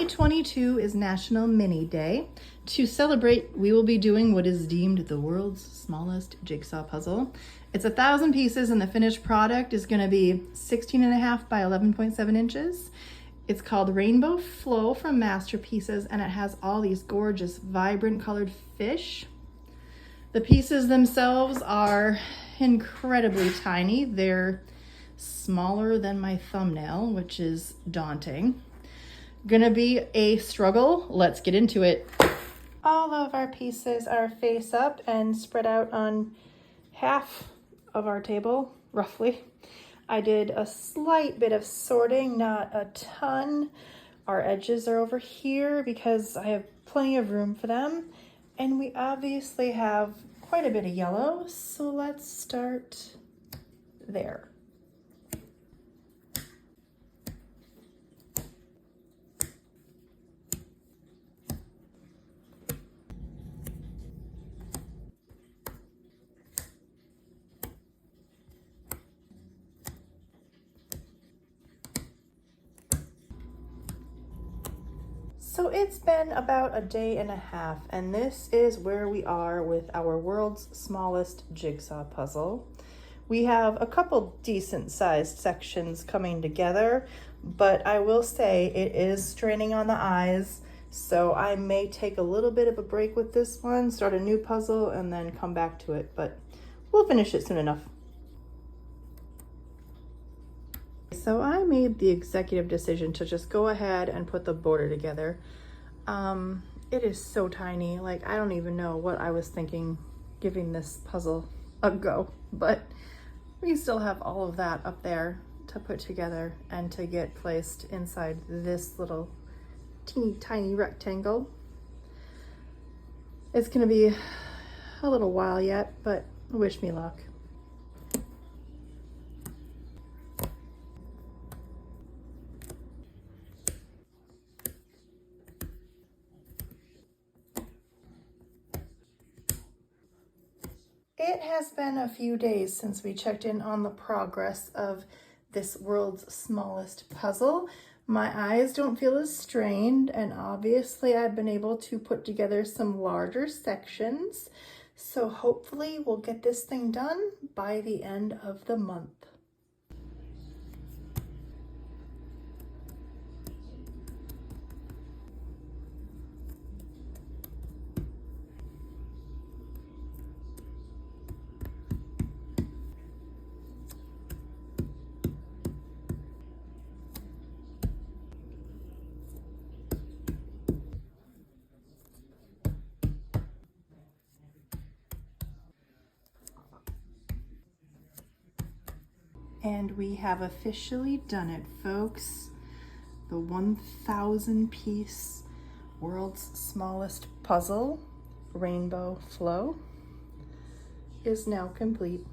2022 is National Mini Day. To celebrate, we will be doing what is deemed the world's smallest jigsaw puzzle. It's 1,000 pieces and the finished product is going to be 16.5 by 11.7 inches. It's called Rainbow Flow from Masterpieces, and it has all these gorgeous, vibrant colored fish. The pieces themselves are incredibly tiny. They're smaller than my thumbnail, which is daunting. Gonna be a struggle. Let's get into it. All of our pieces are face up and spread out on half of our table, roughly. I did a slight bit of sorting, not a ton. Our edges are over here because I have plenty of room for them. And we obviously have quite a bit of yellow, so let's start there. So it's been about a day and a half, and this is where we are with our world's smallest jigsaw puzzle. We have a couple decent sized sections coming together, but I will say it is straining on the eyes, so I may take a little bit of a break with this one, start a new puzzle, and then come back to it, but we'll finish it soon enough. So I made the executive decision to just go ahead and put the border together. It is so tiny, like I don't even know what I was thinking giving this puzzle a go, but we still have all of that up there to put together and to get placed inside this little teeny tiny rectangle. It's gonna be a little while yet, but wish me luck. It has been a few days since we checked in on the progress of this world's smallest puzzle. My eyes don't feel as strained, and obviously I've been able to put together some larger sections. So hopefully we'll get this thing done by the end of the month. And we have officially done it, folks. The 1,000 piece world's smallest puzzle, Rainbow Flow, is now complete.